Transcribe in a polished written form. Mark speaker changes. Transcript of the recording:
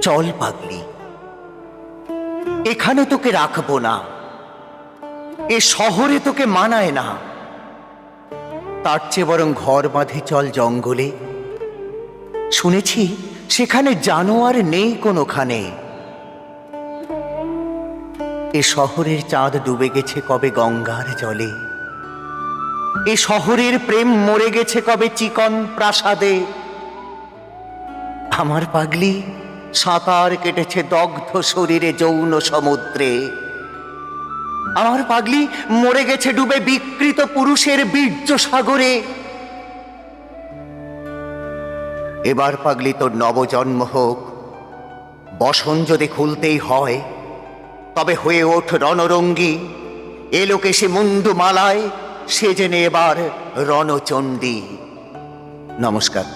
Speaker 1: চল পাগলি, এখানে তোকে রাখবো না, এ শহরে তোকে মানায় না। তার চেয়ে বরং ঘর বাঁধে চল জঙ্গলে। শুনেছি সেখানে জানোয়ার নেই কোনোখানে। এ শহরের চাঁদ ডুবে গেছে কবে গঙ্গার জলে, এ শহরের প্রেম মরে গেছে কবে চিকন প্রাসাদে। আমার পাগলি সাঁতার কেটেছে দগ্ধ শরীরে যৌন সমুদ্রে। আমার পাগলি মরে গেছে ডুবে বিকৃত পুরুষের বীর্য সাগরে। এবার পাগলি তোর নবজন্ম হোক, বসন যদি খুলতেই হয় তবে হয়ে ওঠ রণরঙ্গী। এলোকে সে মুন্ডু মালায়, সে জেনে এবার রণচণ্ডী। নমস্কার।